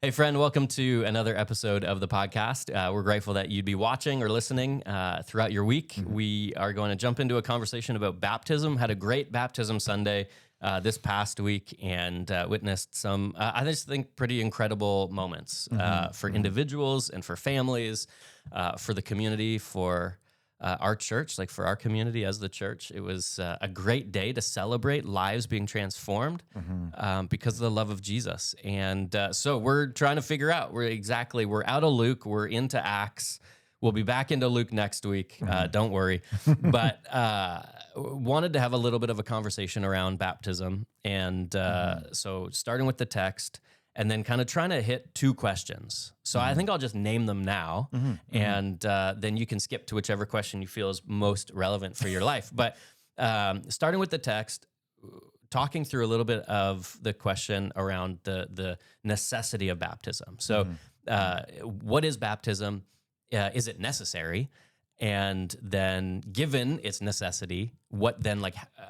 Hey, friend, welcome to another episode of the podcast. We're grateful that you'd be watching or listening throughout your week. We are going to jump into a conversation about baptism. Had a great baptism Sunday this past week and witnessed some, I just think, pretty incredible moments for individuals and for families, for the community, for our church, like for our community as the church. It was a great day to celebrate lives being transformed because of the love of Jesus. And so we're trying to figure out, we're out of Luke, we're into Acts. We'll be back into Luke next week. Don't worry. But wanted to have a little bit of a conversation around baptism. And so starting with the text, and then kind of trying to hit two questions. So I think I'll just name them now, and then you can skip to whichever question you feel is most relevant for your life. But starting with the text, talking through a little bit of the question around the necessity of baptism. So what is baptism? Is it necessary? And then given its necessity, what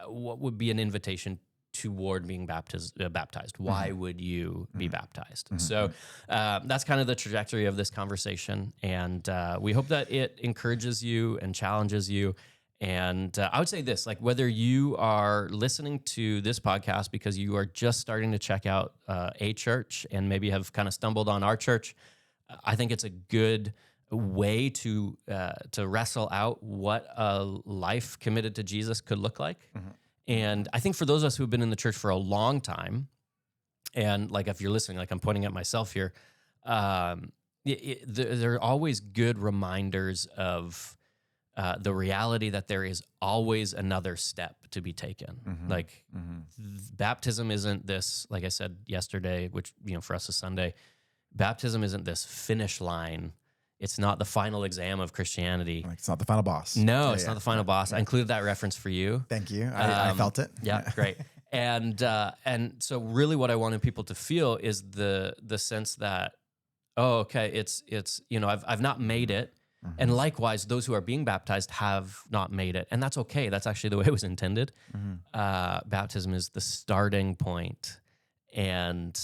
would be an invitation toward being baptized? Why would you be baptized? So that's kind of the trajectory of this conversation, and we hope that it encourages you and challenges you. And I would say this, like whether you are listening to this podcast because you are just starting to check out a church and maybe have kind of stumbled on our church, I think it's a good way to wrestle out what a life committed to Jesus could look like. And I think for those of us who have been in the church for a long time, and like if you're listening, like I'm pointing at myself here, there are always good reminders of the reality that there is always another step to be taken. Baptism isn't this, like I said yesterday, which for us is Sunday, baptism isn't this finish line. It's not the final exam of Christianity. Like it's not the final boss. No, it's not the final boss. Yeah. I included that reference for you. Thank you. I felt it. Yeah, great. And so really what I wanted people to feel is the sense that, it's I've not made it. And likewise, those who are being baptized have not made it. And that's okay. That's actually the way it was intended. Baptism is the starting point. And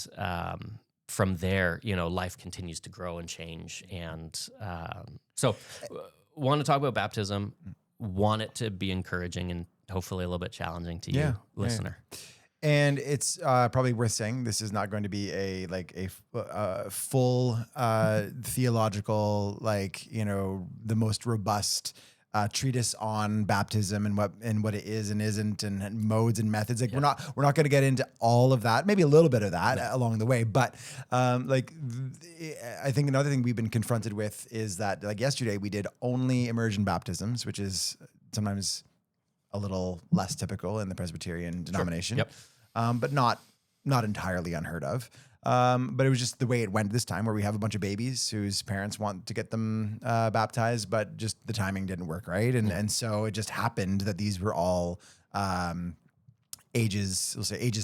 from there, life continues to grow and change. And so want to talk about baptism, want it to be encouraging and hopefully a little bit challenging to you, listener. Yeah. And it's probably worth saying this is not going to be a full theological, the most robust treatise on baptism and what it is and isn't and modes and methods. We're not going to get into all of that. Maybe a little bit of that along the way, but I think another thing we've been confronted with is that yesterday we did only immersion baptisms, which is sometimes a little less typical in the Presbyterian denomination, but not entirely unheard of. But it was just the way it went this time, where we have a bunch of babies whose parents want to get them baptized, but just the timing didn't work right. And so it just happened that these were all ages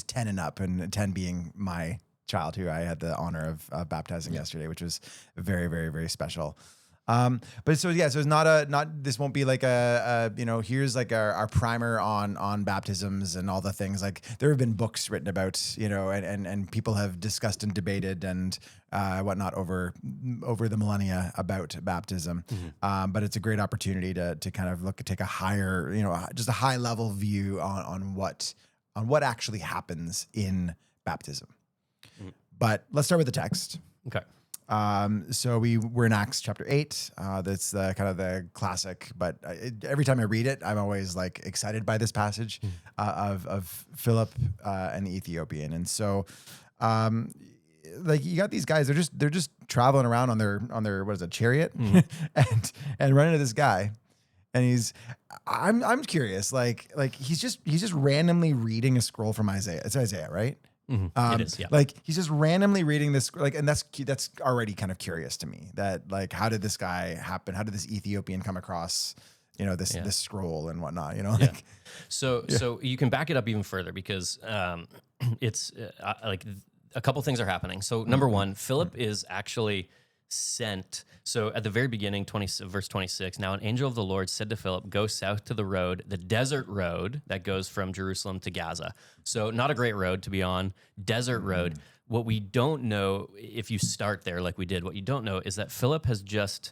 10 and up, and 10 being my child, who I had the honor of baptizing yesterday, which was very, very, very special. But so it's this won't be like here's like our primer on baptisms and all the things. Like there have been books written about, and people have discussed and debated and whatnot over the millennia about baptism. But it's a great opportunity to kind of take a higher, just a high level view on what actually happens in baptism. But let's start with the text. Okay. So we're in Acts chapter 8. That's kind of the classic, but every time I read it, I'm always excited by this passage of Philip and the Ethiopian. And so, you got these guys. They're just traveling around on their what is it, chariot, and running into this guy. And I'm curious, he's just randomly reading a scroll from Isaiah. It's Isaiah, right? It is, yeah. He's just randomly reading this, and that's already kind of curious to me. That how did this guy happen? How did this Ethiopian come across, this scroll and whatnot? So you can back it up even further because it's a couple things are happening. So number one, Philip is actually sent. So at the very beginning, verse 26, now an angel of the Lord said to Philip, go south to the road, the desert road that goes from Jerusalem to Gaza. So not a great road to be on, desert road. What we don't know, if you start there like we did, what you don't know is that Philip has just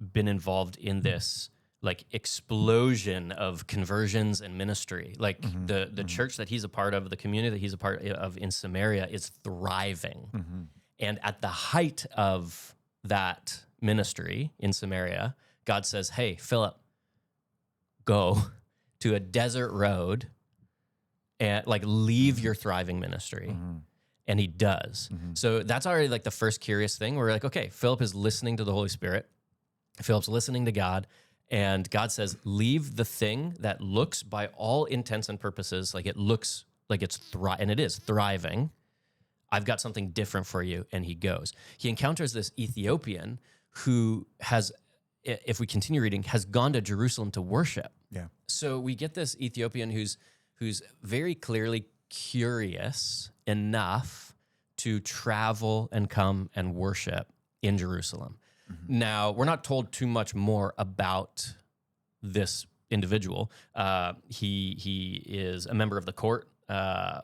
been involved in this like explosion of conversions and ministry. Like the church that he's a part of, the community that he's a part of in Samaria is thriving. And at the height of that ministry in Samaria, God says, hey, Philip, go to a desert road and like leave your thriving ministry. And he does. So that's already like the first curious thing. We're like, okay, Philip is listening to the Holy Spirit. Philip's listening to God. And God says, leave the thing that looks by all intents and purposes like it looks like it's and it is thriving. I've got something different for you. And he goes. He encounters this Ethiopian who has, if we continue reading, has gone to Jerusalem to worship. Yeah. So we get this Ethiopian who's very clearly curious enough to travel and come and worship in Jerusalem. Now, we're not told too much more about this individual. He is a member of the court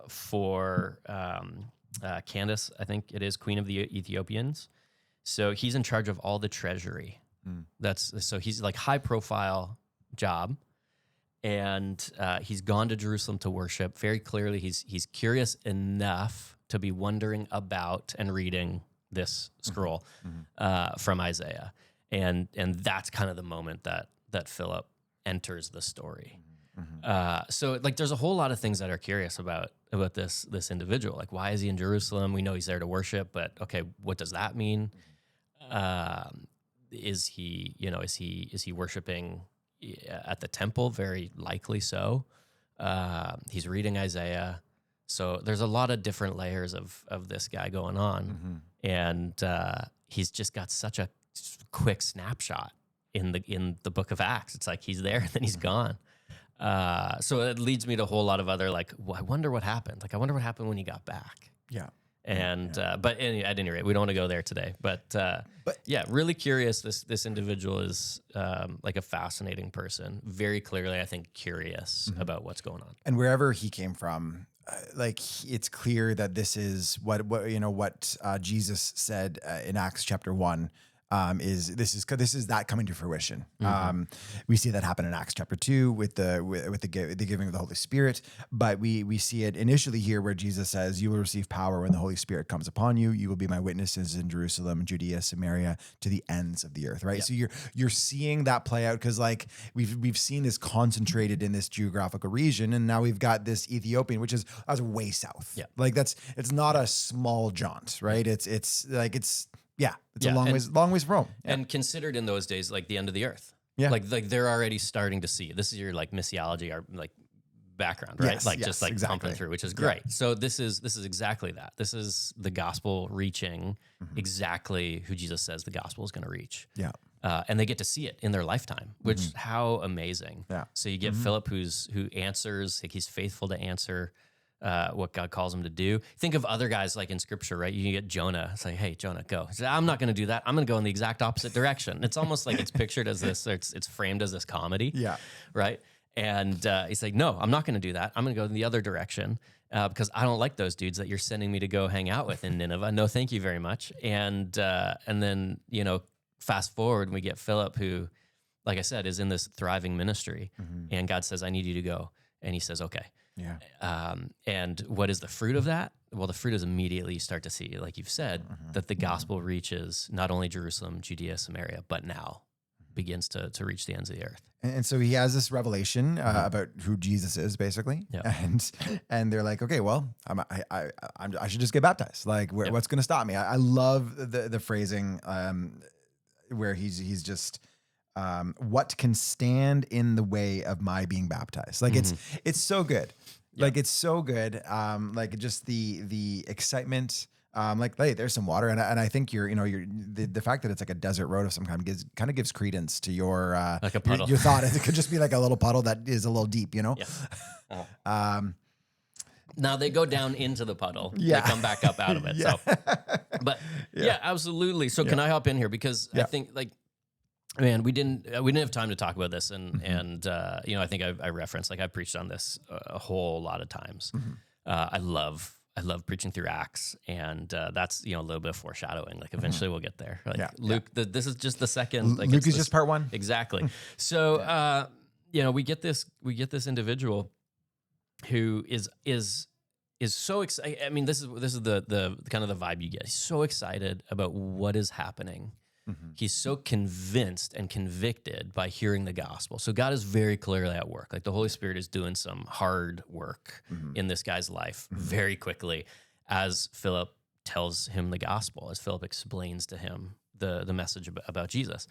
for Candace, I think it is, Queen of the Ethiopians. So he's in charge of all the treasury. So he's like high profile job. And he's gone to Jerusalem to worship. Very clearly, he's curious enough to be wondering about and reading this scroll from Isaiah, and that's kind of the moment that Philip enters the story. So like, there's a whole lot of things that are curious about this individual. Like, why is he in Jerusalem? We know he's there to worship, but okay, what does that mean? Is he worshiping at the temple? Very likely so. He's reading Isaiah. So there's a lot of different layers of this guy going on. And he's just got such a quick snapshot in the book of Acts. It's like he's there and then he's gone. So it leads me to a whole lot of other, like, well, I wonder what happened. Like, I wonder what happened when he got back. Yeah. And but at any rate, we don't want to go there today. But yeah, really curious. This individual is like a fascinating person. Very clearly, I think, curious about what's going on. And wherever he came from, like, it's clear that this is what Jesus said in Acts chapter 1. This is that coming to fruition. We see that happen in Acts chapter 2 with the giving of the Holy Spirit, but we see it initially here where Jesus says, "You will receive power when the Holy Spirit comes upon you. You will be my witnesses in Jerusalem, Judea, Samaria, to the ends of the earth." Right. Yep. So you're seeing that play out because like we've seen this concentrated in this geographical region, and now we've got this Ethiopian, which is way south. Yeah. Like it's not a small jaunt, right? It's a long ways from Rome. And considered in those days like the end of the earth. Yeah. Like they're already starting to see. This is your like missiology or like background, right? Yes, just like exactly. pumping through, which is great. Yeah. So this is exactly that. This is the gospel reaching exactly who Jesus says the gospel is going to reach. Yeah. And they get to see it in their lifetime, which how amazing. Yeah. So you get Philip who answers, like he's faithful to answer what God calls him to do. Think of other guys like in scripture, right? You get Jonah. It's like, hey, Jonah, go. He said, I'm not going to do that. I'm going to go in the exact opposite direction. It's almost like it's pictured as this, or it's framed as this comedy. Yeah. Right. And he's like, no, I'm not going to do that. I'm going to go in the other direction because I don't like those dudes that you're sending me to go hang out with in Nineveh. No, thank you very much. And then, fast forward and we get Philip who, like I said, is in this thriving ministry. And God says, I need you to go. And he says, okay. Yeah. And what is the fruit of that? Well, the fruit is immediately you start to see, like you've said, that the gospel reaches not only Jerusalem, Judea, Samaria, but now begins to reach the ends of the earth. And so he has this revelation about who Jesus is, basically. Yep. And they're like, okay, well, I should just get baptized. Like, what's going to stop me? I love the phrasing where he's just. What can stand in the way of my being baptized? Like it's so good. Yeah. Like it's so good. Like just the excitement. Like, hey, there's some water, and I think the fact that it's like a desert road of some kind gives credence to your like a puddle. Your thought. It could just be like a little puddle that is a little deep, Yeah. Oh. Now they go down into the puddle. Yeah. They come back up out of it. Yeah. So, but yeah, absolutely. So can I hop in here because I think like. Man, we didn't have time to talk about this, and I think I referenced, like I preached on this a whole lot of times. I love I love preaching through Acts, and that's a little bit of foreshadowing. Like eventually we'll get there. Like Luke, this is just the second. Like Luke is just part one. Exactly. So we get this individual who is so excited. I mean, this is the kind of the vibe you get. He's so excited about what is happening. He's so convinced and convicted by hearing the gospel. So God is very clearly at work. Like the Holy Spirit is doing some hard work in this guy's life very quickly as Philip tells him the gospel, as Philip explains to him the message about Jesus.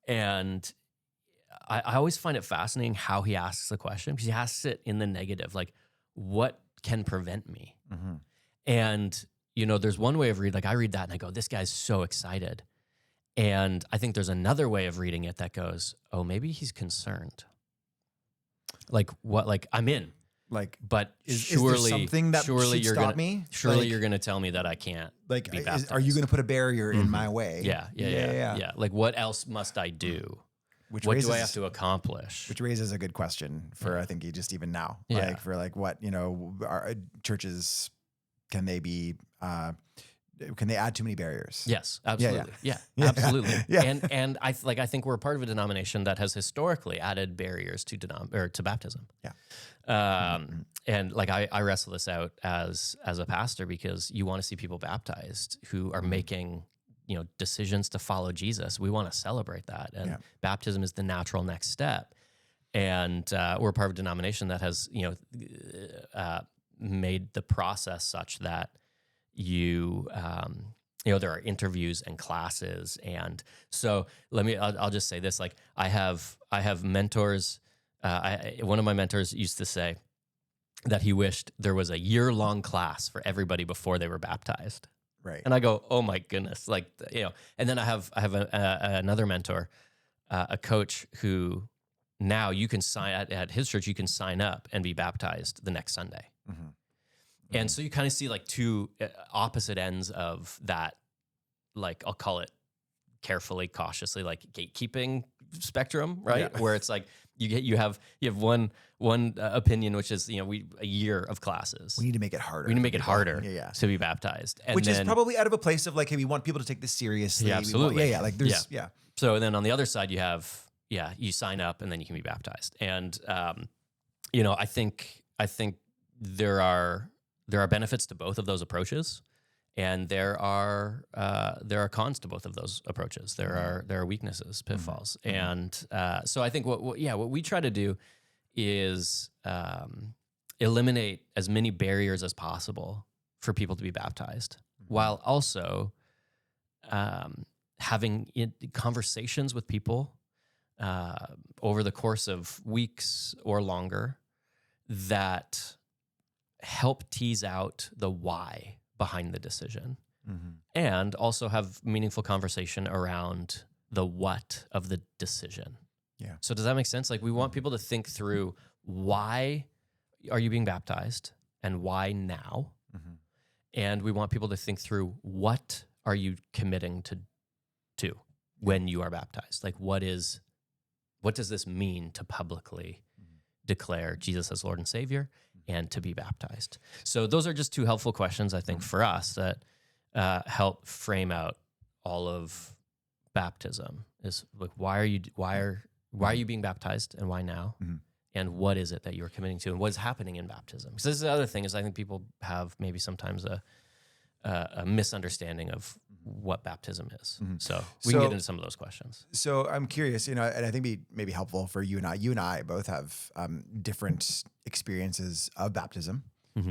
And I always find it fascinating how he asks the question, because he asks it in the negative, like, what can prevent me? And, there's one way of reading, like I read that and I go, this guy's so excited. And I think there's another way of reading it that goes, oh, maybe he's concerned. Like what? Like I'm in. Like, but is there something that should stop me? Surely you're going to tell me that I can't. Like, be baptized. Are you going to put a barrier in my way? Yeah. Like, what else must I do? What do I have to accomplish? Which raises a good question for I think just even now. Yeah. Like for like what our churches, can they be? Can they add too many barriers? Yes, absolutely. Yeah, absolutely. And I think we're part of a denomination that has historically added barriers to baptism. Yeah. And like I wrestle this out as a pastor, because you want to see people baptized who are making decisions to follow Jesus. We want to celebrate that, and baptism is the natural next step. And we're part of a denomination that has made the process such that there are interviews and classes. And so I'll just say this, like I have mentors. One of my mentors used to say that he wished there was a year-long class for everybody before they were baptized. Right. And I go, oh my goodness. Like, and then I have another mentor, a coach who now you can sign at his church, you can sign up and be baptized the next Sunday. And so you kind of see like two opposite ends of that, like I'll call it carefully, cautiously, like gatekeeping spectrum, right? Yeah. Where it's like you have one opinion, which is a year of classes. We need to make it harder. We need to make it harder to be baptized, and which is probably out of a place of like, hey, we want people to take this seriously. Yeah, absolutely. Like there's So then on the other side, you have you sign up and then you can be baptized, and I think there are benefits to both of those approaches, and there are cons to both of those approaches. There are weaknesses, pitfalls, and so I think what we try to do is eliminate as many barriers as possible for people to be baptized, while also having conversations with people over the course of weeks or longer that help tease out the why behind the decision, and also have meaningful conversation around the what of the decision. Yeah. So does that make sense? Like we want people to think through, why are you being baptized and why now? And we want people to think through, what are you committing to when you are baptized? Like what does this mean to publicly declare Jesus as Lord and Savior and to be baptized? So those are just two helpful questions, I think, for us that help frame out all of baptism. Is like, why are you being baptized and why now? And what is it that you're committing to and what is happening in baptism? Because this is the other thing, is I think people have maybe sometimes a misunderstanding of what baptism is. So we can get into some of those questions. So I'm curious, and I think it may be helpful for you and I. You and I both have different experiences of baptism.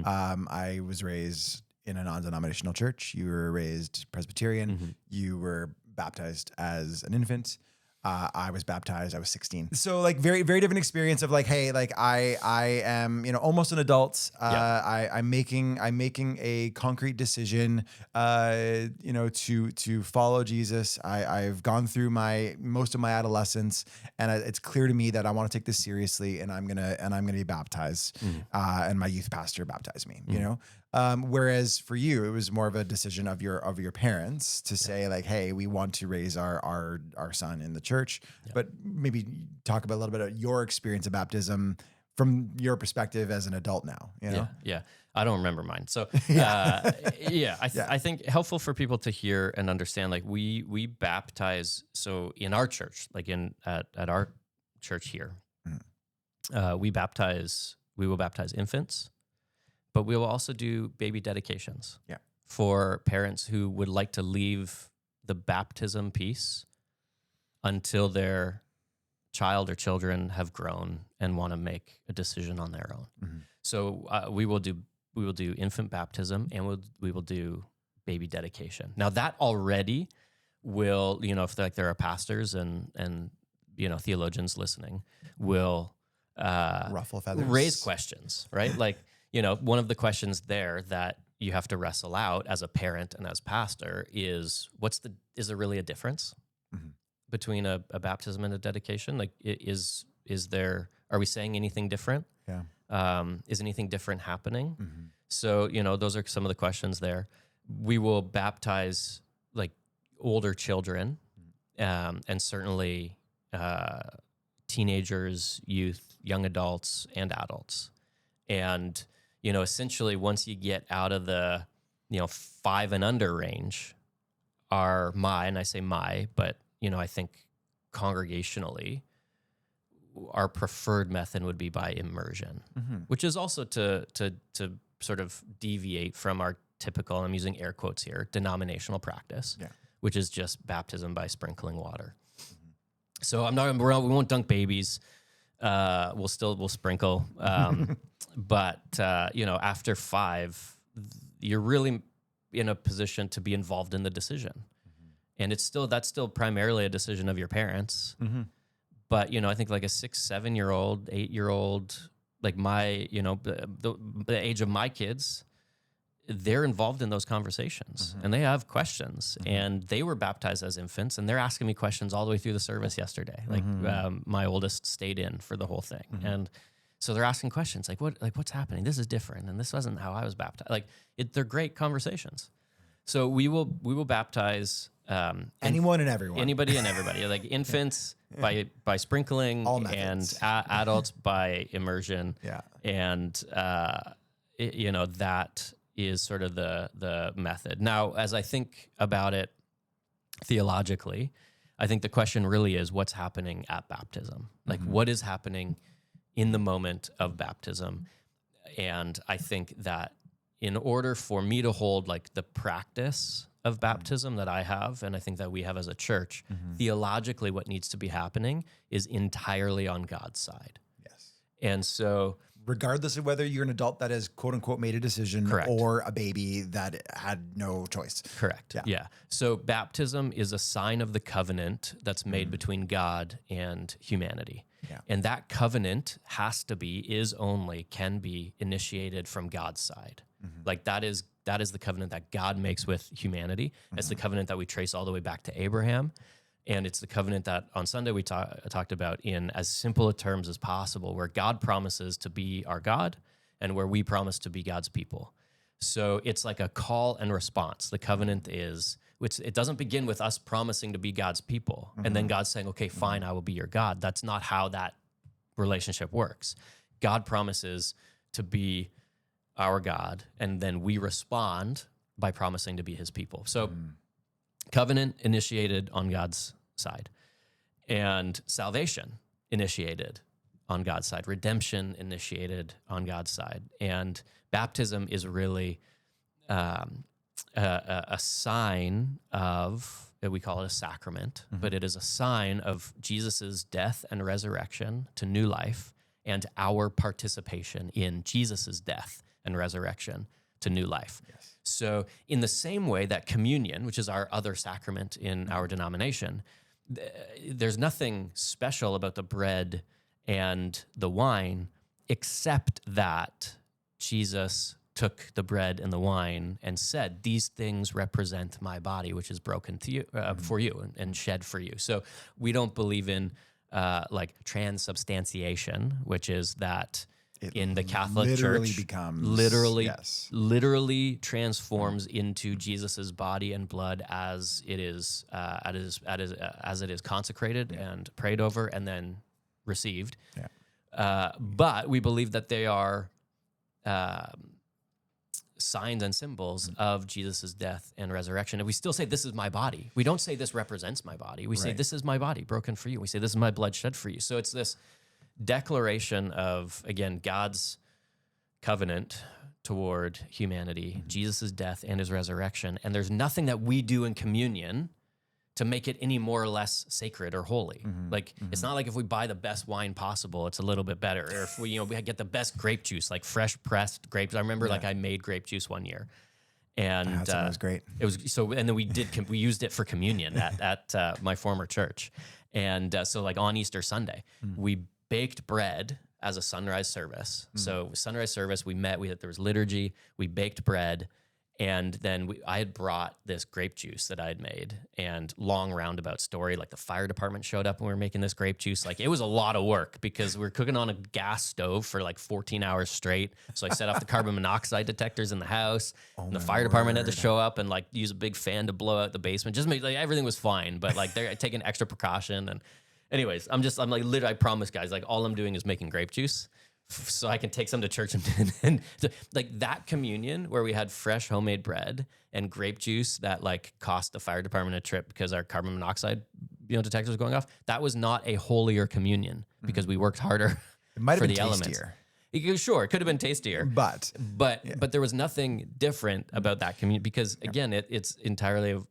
I was raised in a non-denominational church. You were raised Presbyterian. You were baptized as an infant. I was baptized. I was 16. So like very, very different experience of like, hey, like I am, almost an adult. I'm making a concrete decision, to follow Jesus. I've gone through most of my adolescence, and it's clear to me that I want to take this seriously, and I'm gonna be baptized. And my youth pastor baptized me. Whereas for you, it was more of a decision of your parents to say like, hey, we want to raise our son in the church. But maybe talk about a little bit of your experience of baptism from your perspective as an adult now. Yeah. I don't remember mine. So I think helpful for people to hear and understand. Like we baptize. So in our church, like at our church here, we will baptize infants, but we will also do baby dedications. Yeah. For parents who would like to leave the baptism piece until their child or children have grown and want to make a decision on their own. Mm-hmm. So we will do infant baptism, and we will do baby dedication. Now that already will, if there are pastors and theologians listening, will ruffle feathers, raise questions, right? Like, one of the questions there that you have to wrestle out as a parent and as pastor is is there really a difference between a baptism and a dedication? Like, are we saying anything different? Yeah. Is anything different happening? So, those are some of the questions there. We will baptize like older children, and certainly teenagers, youth, young adults, and adults. And, essentially once you get out of the, 5 and under range, and I say but, I think congregationally, our preferred method would be by immersion, which is also to sort of deviate from our typical, I'm using air quotes here, denominational practice, which is just baptism by sprinkling water. So we won't dunk babies. We'll sprinkle. But after 5, you're really in a position to be involved in the decision. And that's still primarily a decision of your parents. But, I think like a 6, 7-year-old, 8-year-old, like my, the age of my kids, they're involved in those conversations and they have questions, and they were baptized as infants, and they're asking me questions all the way through the service yesterday. Like my oldest stayed in for the whole thing. And so they're asking questions like, what's happening? This is different. And this wasn't how I was baptized. Like they're great conversations. So we will baptize, anyone and everyone, anybody and everybody, like infants by sprinkling, and adults by immersion. Yeah. And, that is sort of the method. Now, as I think about it theologically, I think the question really is what's happening at baptism? Like what is happening in the moment of baptism? And I think that in order for me to hold like the practice of baptism that I have, and I think that we have as a church, theologically what needs to be happening is entirely on God's side. Yes. And so regardless of whether you're an adult that has quote unquote made a decision, correct, or a baby that had no choice. Correct. Yeah. So baptism is a sign of the covenant that's made between God and humanity. Yeah. And that covenant can be initiated from God's side. Like that is the covenant that God makes with humanity. It's the covenant that we trace all the way back to Abraham. And it's the covenant that on Sunday we talked about in as simple a terms as possible, where God promises to be our God and where we promise to be God's people. So it's like a call and response. The covenant it doesn't begin with us promising to be God's people and then God saying, okay, fine, I will be your God. That's not how that relationship works. God promises to be our God, and then we respond by promising to be his people. So covenant initiated on God's side, and salvation initiated on God's side, redemption initiated on God's side. And baptism is really a sign of, we call it a sacrament, but it is a sign of Jesus's death and resurrection to new life, and our participation in Jesus's death and resurrection to new life. Yes. So in the same way that communion, which is our other sacrament in our denomination, there's nothing special about the bread and the wine, except that Jesus took the bread and the wine and said, these things represent my body, which is broken to you, for you and shed for you. So we don't believe in like transubstantiation, which is that in the Catholic Church, literally transforms into Jesus's body and blood as it is consecrated and prayed over and then received. Yeah. But we believe that they are signs and symbols of Jesus's death and resurrection. And we still say, this is my body. We don't say this represents my body. We say, this is my body broken for you. We say, this is my blood shed for you. So it's this declaration of, again, God's covenant toward humanity, Jesus's death and his resurrection. And there's nothing that we do in communion to make it any more or less sacred or holy. Like, it's not like if we buy the best wine possible, it's a little bit better. Or if we, we get the best grape juice, like fresh pressed grapes. I remember like I made grape juice one year, and that was great. It was so, and then we used it for communion at my former church. And so like on Easter Sunday, we baked bread as a sunrise service. So sunrise service, there was liturgy, we baked bread. And then I had brought this grape juice that I had made, and long roundabout story, like the fire department showed up when we were making this grape juice. Like, it was a lot of work because we were cooking on a gas stove for like 14 hours straight. So I set off the carbon monoxide detectors in the house, and the fire department had to show up and like use a big fan to blow out the basement. Just make, like, everything was fine, but like they're taking extra precaution. And anyways, I'm like, literally, I promise guys, like all I'm doing is making grape juice so I can take some to church and so, like that communion where we had fresh homemade bread and grape juice that like cost the fire department a trip because our carbon monoxide, detector was going off. That was not a holier communion because we worked harder It might have for been the elements. tastier. Sure, it could have been tastier, But there was nothing different about that communion because again, it's entirely of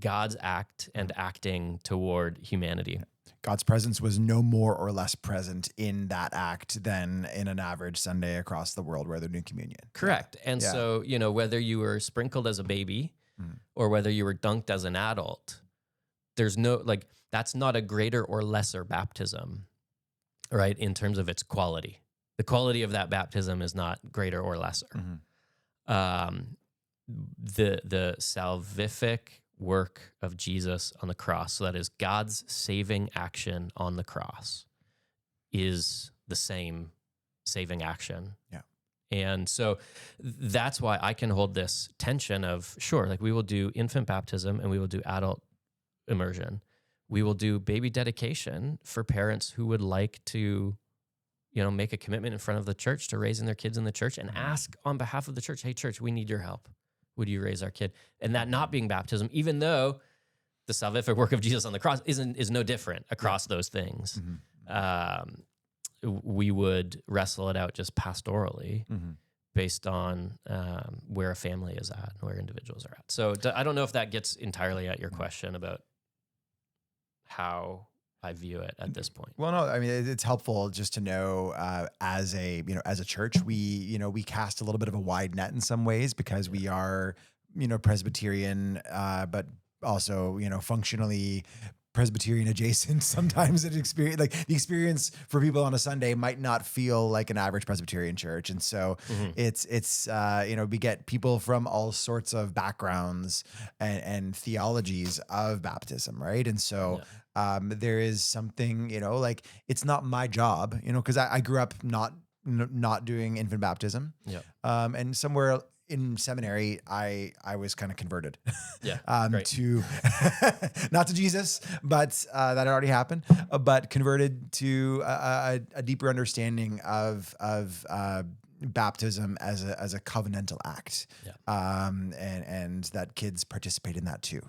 God's act and acting toward humanity. God's presence was no more or less present in that act than in an average Sunday across the world where they're doing communion. Correct. And so, whether you were sprinkled as a baby or whether you were dunked as an adult, there's no, like, that's not a greater or lesser baptism, right? In terms of its quality. The quality of that baptism is not greater or lesser. The salvific work of Jesus on the cross, so that is God's saving action on the cross, is the same saving action. Yeah. And so that's why I can hold this tension of, sure, like we will do infant baptism and we will do adult immersion. We will do baby dedication for parents who would like to, make a commitment in front of the church to raising their kids in the church and ask on behalf of the church, hey, church, we need your help. Would you raise our kid? And that not being baptism, even though the salvific work of Jesus on the cross is no different across those things. We would wrestle it out just pastorally based on where a family is at and where individuals are at. So I don't know if that gets entirely at your question about how I view it at this point. Well, no, I mean, it's helpful just to know as a church, we cast a little bit of a wide net in some ways because we are, Presbyterian, but also, functionally Presbyterian adjacent. Sometimes the experience for people on a Sunday might not feel like an average Presbyterian church. And so it's we get people from all sorts of backgrounds and theologies of baptism. Right. And so there is something, it's not my job, cause I grew up not doing infant baptism. Yeah. And somewhere in seminary, I was kind of converted, to not to Jesus, but that had already happened, but converted to a deeper understanding of baptism as a covenantal act, and that kids participate in that too,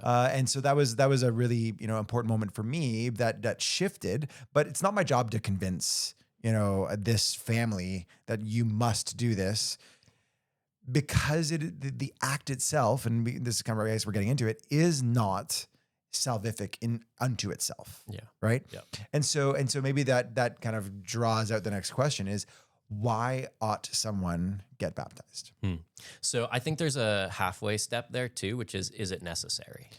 and so that was a really important moment for me that shifted. But it's not my job to convince this family that you must do this. Because the act itself, and this is kind of, I guess we're getting into it, is not salvific unto itself. Yeah. Right. Yeah. And so maybe that kind of draws out the next question is, why ought someone get baptized? So I think there's a halfway step there too, which is it necessary?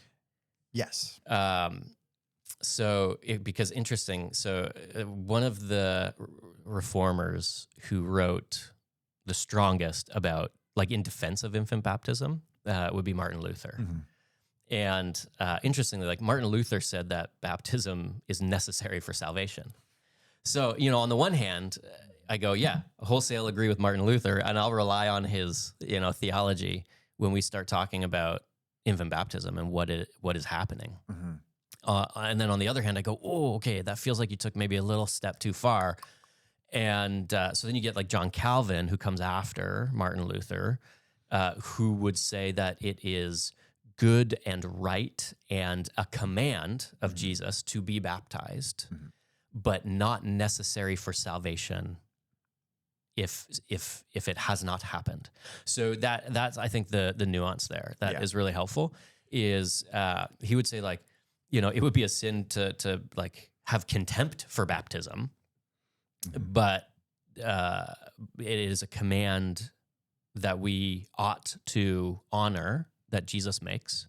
Yes. Because interesting. So one of the reformers who wrote the strongest about, like, in defense of infant baptism, would be Martin Luther. And interestingly, like, Martin Luther said that baptism is necessary for salvation. So, on the one hand, I go, yeah, wholesale agree with Martin Luther, and I'll rely on his, theology when we start talking about infant baptism and what is happening. And then on the other hand, I go, oh, okay, that feels like you took maybe a little step too far. And so then you get like John Calvin, who comes after Martin Luther, who would say that it is good and right and a command of Jesus to be baptized, but not necessary for salvation if it has not happened. So that's I think the nuance there that is really helpful is he would say like, it would be a sin to like have contempt for baptism, but it is a command that we ought to honor that Jesus makes.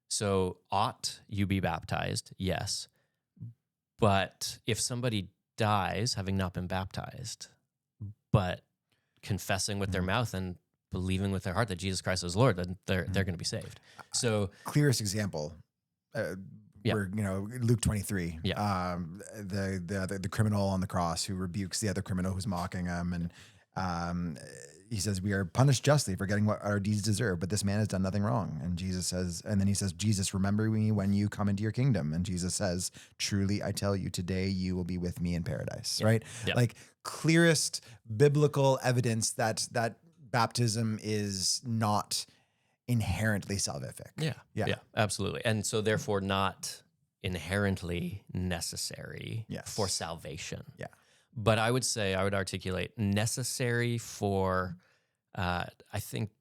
So ought you be baptized? Yes. But if somebody dies having not been baptized, but confessing with their mouth and believing with their heart that Jesus Christ is Lord, then they're going to be saved. So clearest example, where Luke 23, the criminal on the cross who rebukes the other criminal who's mocking him, and he says, "We are punished justly for getting what our deeds deserve, but this man has done nothing wrong." And Jesus says, "Jesus, remember me when you come into your kingdom." And Jesus says, "Truly, I tell you, today you will be with me in paradise." Right? Yeah. Like clearest biblical evidence that baptism is not inherently salvific. Yeah, absolutely. And so therefore not inherently necessary for salvation. Yeah. But I would articulate necessary for, I think,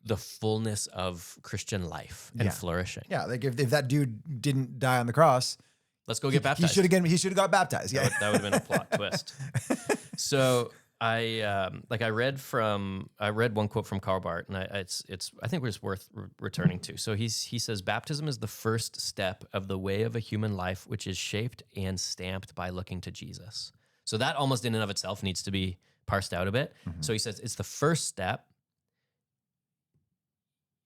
the fullness of Christian life and flourishing. Yeah, like if that dude didn't die on the cross, let's go get baptized. He should have got baptized. Yeah, that would have been a plot twist. So I read one quote from Karl Barth, and I think it's worth returning to. So he says, "Baptism is the first step of the way of a human life, which is shaped and stamped by looking to Jesus." So that almost in and of itself needs to be parsed out a bit. So he says it's the first step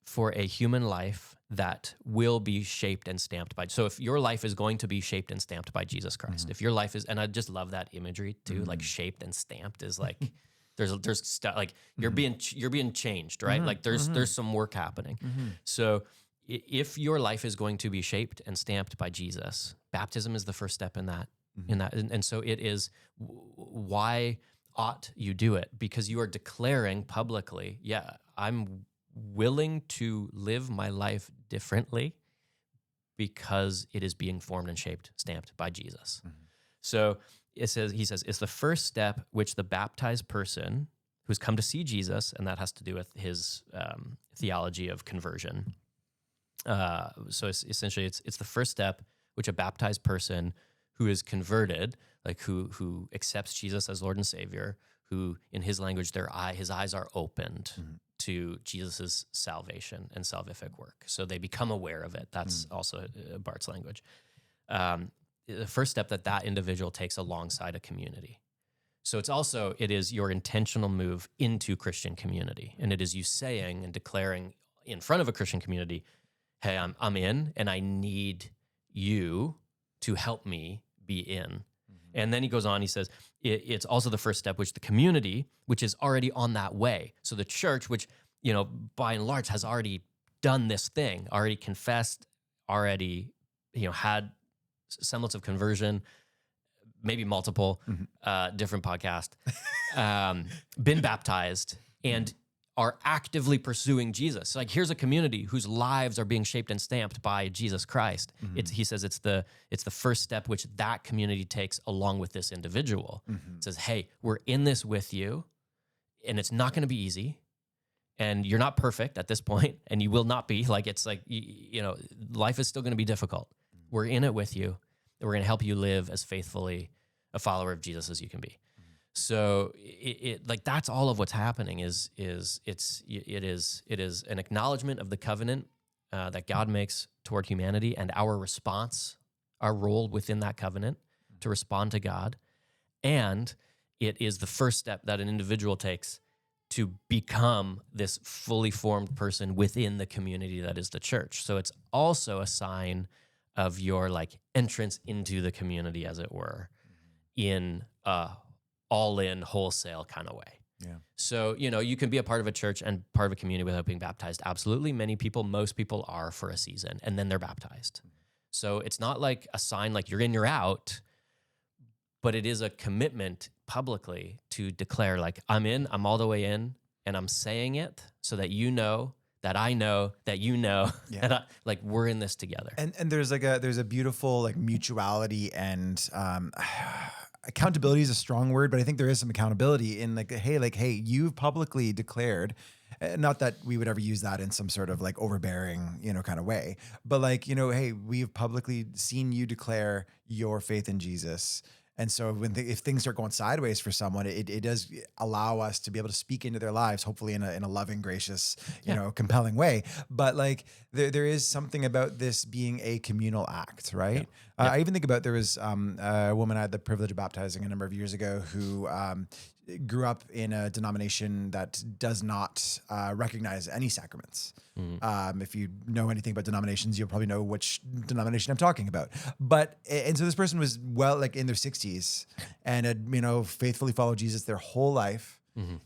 for a human life that will be shaped and stamped by. So if your life is going to be shaped and stamped by Jesus Christ, if your life is, and I just love that imagery too, like shaped and stamped is like, there's stuff like you're being changed, right? Like there's some work happening. So if your life is going to be shaped and stamped by Jesus, baptism is the first step in that. And so it is, why ought you do it? Because you are declaring publicly, I'm willing to live my life differently because it is being formed and shaped, stamped by Jesus. So he says, it's the first step which the baptized person who's come to see Jesus, and that has to do with his theology of conversion. So essentially, it's the first step which a baptized person who is converted, like who accepts Jesus as Lord and Savior, who in his language, his eyes are opened to Jesus's salvation and salvific work. So they become aware of it. That's also Barth's language. The first step that individual takes alongside a community. So it is your intentional move into Christian community. And it is you saying and declaring in front of a Christian community, hey, I'm in and I need you to help me be in. And then he goes on, he says, it's also the first step, which the community, which is already on that way. So the church, which, by and large has already done this thing, already confessed, already, had semblance of conversion, maybe multiple different podcast, been baptized and are actively pursuing Jesus. Like here's a community whose lives are being shaped and stamped by Jesus Christ. He says it's the first step which that community takes along with this individual. It says, hey, we're in this with you, and it's not going to be easy, and you're not perfect at this point, and you will not be. Like it's like life is still going to be difficult. We're in it with you, and we're going to help you live as faithfully a follower of Jesus as you can be. So it like that's all of what's happening is an acknowledgement of the covenant that God makes toward humanity and our response, our role within that covenant to respond to God, and it is the first step that an individual takes to become this fully formed person within the community that is the church. So it's also a sign of your like entrance into the community, as it were, in a all-in wholesale kind of way. Yeah. So, you can be a part of a church and part of a community without being baptized. Absolutely. Most people are for a season and then they're baptized. So it's not like a sign like you're in, you're out, but it is a commitment publicly to declare, like, I'm in, I'm all the way in, and I'm saying it so that you know that I know that you know that like we're in this together. And there's a beautiful like mutuality and accountability is a strong word, but I think there is some accountability in like, hey, you've publicly declared, not that we would ever use that in some sort of like overbearing, kind of way, but like, hey, we've publicly seen you declare your faith in Jesus. And so if things start going sideways for someone, it does allow us to be able to speak into their lives, hopefully in a loving, gracious, compelling way. But like there is something about this being a communal act, right? I even think about there was a woman I had the privilege of baptizing a number of years ago who grew up in a denomination that does not recognize any sacraments. If you know anything about denominations, you'll probably know which denomination I'm talking about. And so this person was like in their 60s and had, faithfully followed Jesus their whole life.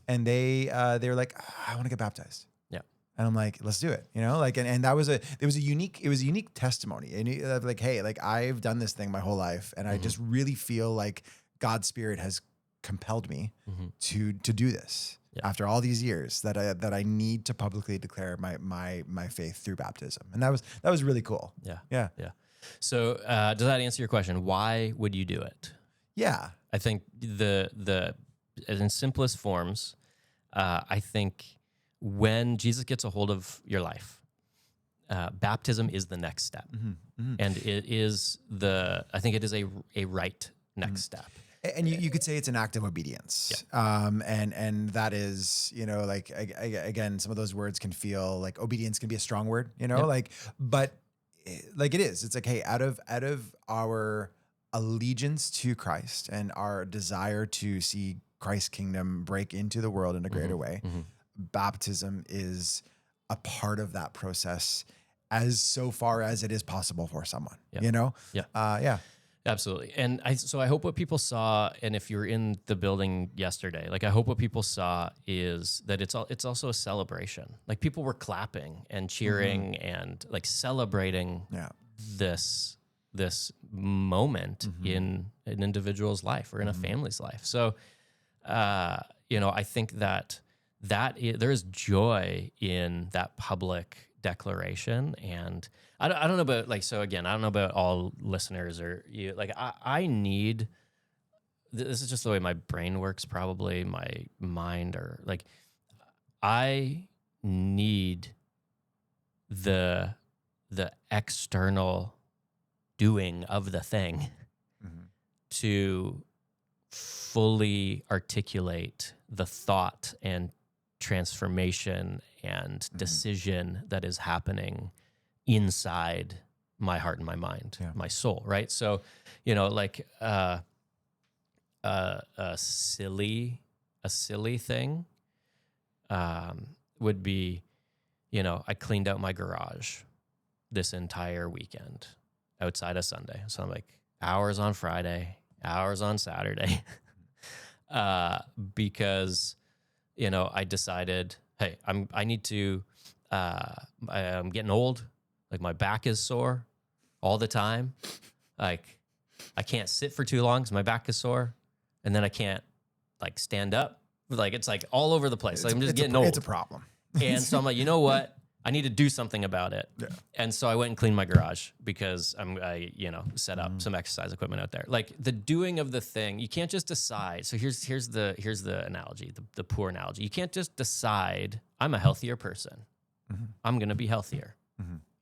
And they were like, I want to get baptized. Yeah. And I'm like, let's do it. And that was it was a unique testimony. And like, hey, like I've done this thing my whole life. And I just really feel like God's Spirit has compelled me to do this after all these years that I need to publicly declare my faith through baptism. And that was really cool. Yeah. So does that answer your question? Why would you do it? Yeah. I think the in simplest forms, I think when Jesus gets a hold of your life, baptism is the next step. And it is I think it is a right next step. And you could say it's an act of obedience. And that is, like, again, some of those words can feel like obedience can be a strong word, but like it is, it's like, hey, out of our allegiance to Christ and our desire to see Christ's kingdom break into the world in a greater way, baptism is a part of that process as so far as it is possible for someone, Absolutely. And so I hope what people saw, and if you were in the building yesterday, like I hope what people saw is that it's also a celebration. Like people were clapping and cheering and like celebrating this moment in an individual's life or in a family's life. So, I think that there is joy in that public declaration. And I don't know about like, so again, I don't know about all listeners or you, like I need, this is just the way my brain works, probably my mind, or like, I need the external doing of the thing to fully articulate the thought and transformation and decision that is happening inside my heart and my mind, my soul, right? So, like a silly thing would be, I cleaned out my garage this entire weekend outside of Sunday. So I'm like hours on Friday, hours on Saturday, because, I decided, hey, I need to, I'm getting old. Like my back is sore all the time. Like I can't sit for too long because my back is sore. And then I can't like stand up. Like it's like all over the place. Like I'm just getting old. It's a problem. And so I'm like, you know what? I need to do something about it. Yeah. And so I went and cleaned my garage because I set up some exercise equipment out there. Like the doing of the thing, you can't just decide. So here's the analogy, the poor analogy. You can't just decide I'm a healthier person. I'm going to be healthier.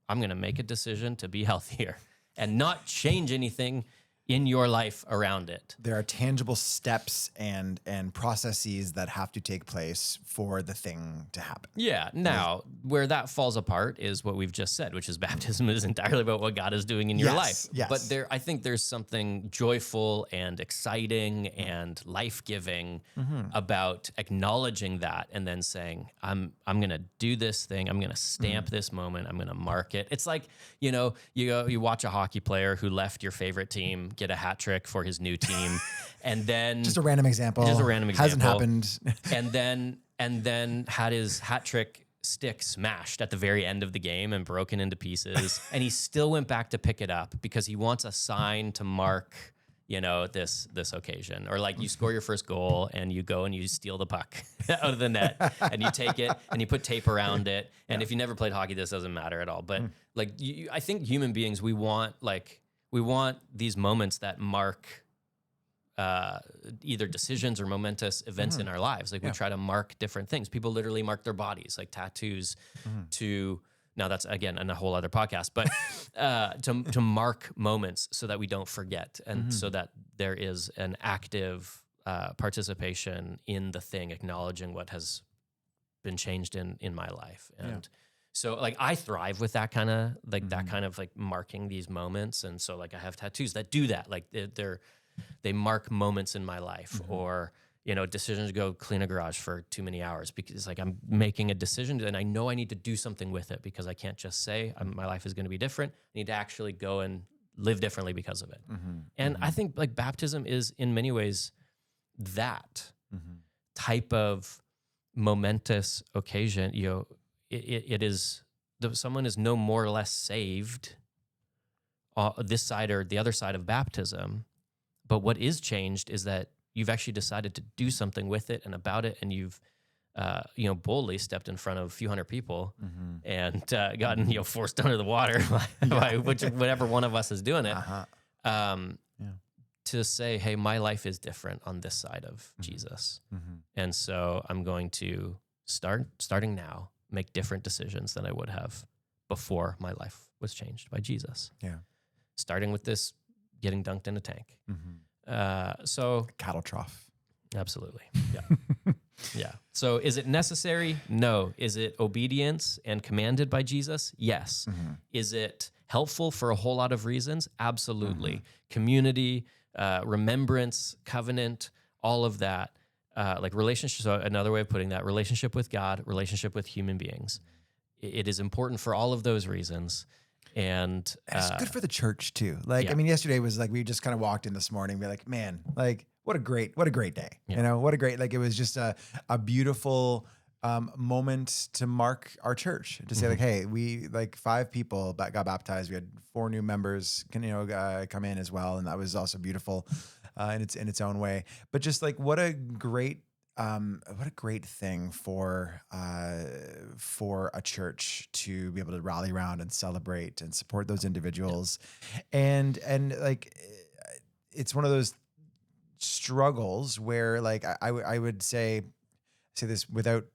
I'm going to make a decision to be healthier and not change anything in your life around it. There are tangible steps and processes that have to take place for the thing to happen. Yeah. Now, where that falls apart is what we've just said, which is baptism is entirely about what God is doing in your life. Yes. But I think there's something joyful and exciting and life-giving about acknowledging that and then saying, I'm going to do this thing. I'm going to stamp this moment. I'm going to mark it. It's like, you watch a hockey player who left your favorite team get a hat trick for his new team, and then just a random example. Hasn't happened. and then had his hat trick stick smashed at the very end of the game and broken into pieces, and he still went back to pick it up because he wants a sign to mark this occasion, or like you score your first goal and you go and you steal the puck out of the net and you take it and you put tape around it. And if you never played hockey, this doesn't matter at all. But like, I think human beings, we want these moments that mark either decisions or momentous events in our lives. Like we try to mark different things. People literally mark their bodies, like tattoos now that's again in a whole other podcast, but to mark moments so that we don't forget, and so that there is an active participation in the thing, acknowledging what has been changed in my life. And so like I thrive with that kind of like that kind of like marking these moments. And so like I have tattoos that do that. Like they mark moments in my life, or decisions to go clean a garage for too many hours, because like I'm making a decision and I know I need to do something with it, because I can't just say my life is going to be different. I need to actually go and live differently because of it. And I think like baptism is in many ways that type of momentous occasion. It is, someone is no more or less saved this side or the other side of baptism. But what is changed is that you've actually decided to do something with it and about it, and you've, boldly stepped in front of a few hundred people and gotten, forced under the water by whatever one of us is doing it, to say, hey, my life is different on this side of Jesus. And so I'm going to starting now, make different decisions than I would have before my life was changed by Jesus. Yeah. Starting with this, getting dunked in a tank. So cattle trough. Absolutely. Yeah. Yeah. So is it necessary? No. Is it obedience and commanded by Jesus? Yes. Is it helpful for a whole lot of reasons? Absolutely. Community, remembrance, covenant, all of that. Like relationship. So another way of putting that, relationship with God, relationship with human beings. It is important for all of those reasons. And it's good for the church too. Like, I mean, yesterday was like, we just kind of walked in this morning, be like, man, like what a great day, what a great, like, it was just a beautiful moment to mark our church, to say like, hey, we like 5 people got baptized. We had 4 new members come in as well. And that was also beautiful in its own way, but just like, what a great thing for a church to be able to rally around and celebrate and support those individuals. And like, it's one of those struggles where like, I would say this without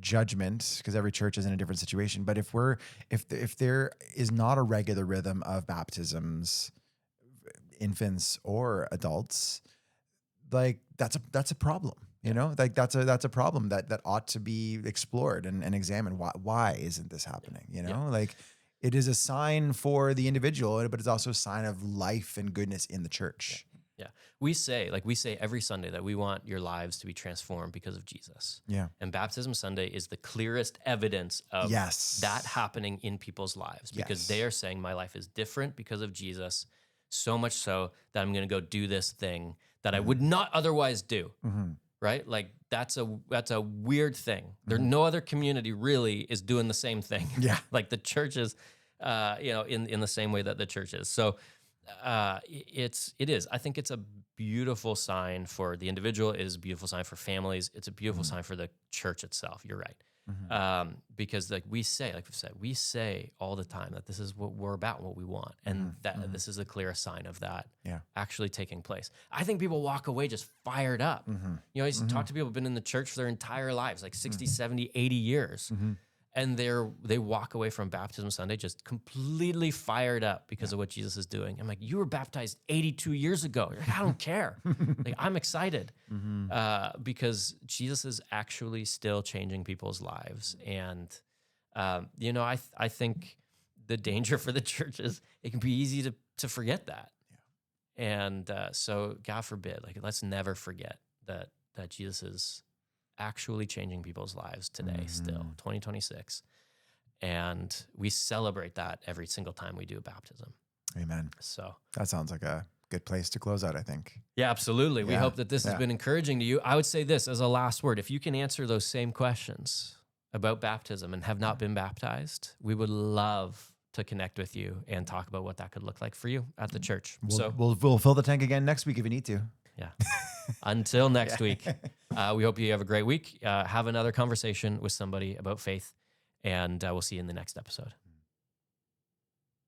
judgment, because every church is in a different situation. But if there is not a regular rhythm of baptisms, infants or adults, like that's a problem. Like that's a problem that ought to be explored and examined. Why isn't this happening? Like it is a sign for the individual, but it's also a sign of life and goodness in the church. Yeah. We say every Sunday that we want your lives to be transformed because of Jesus. Yeah. And Baptism Sunday is the clearest evidence of that happening in people's lives, because they are saying my life is different because of Jesus, so much so that I'm going to go do this thing that I would not otherwise do. Right? Like that's a weird thing. There, no other community really is doing the same thing. Yeah. Like the church is, in the same way that the church is. So it is. I think it's a beautiful sign for the individual. It is a beautiful sign for families. It's a beautiful sign for the church itself. You're right. Because like we've said, we say all the time that this is what we're about and what we want. And that this is the clearest sign of that actually taking place. I think people walk away just fired up. I talk to people who've been in the church for their entire lives, like 60, 70, 80 years. And they walk away from Baptism Sunday just completely fired up because of what Jesus is doing. I'm like, you were baptized 82 years ago. You're like, I don't care. Like, I'm excited because Jesus is actually still changing people's lives. And, I think the danger for the church is it can be easy to forget that. And so God forbid, like, let's never forget that Jesus is actually changing people's lives today, still 2026. And we celebrate that every single time we do a baptism. Amen. So that sounds like a good place to close out, I think. Yeah, absolutely. We hope that this has been encouraging to you. I would say this as a last word: if you can answer those same questions about baptism and have not been baptized, we would love to connect with you and talk about what that could look like for you at the church. We'll fill the tank again next week if we need to. Yeah. Until next week, we hope you have a great week. Have another conversation with somebody about faith, and we'll see you in the next episode.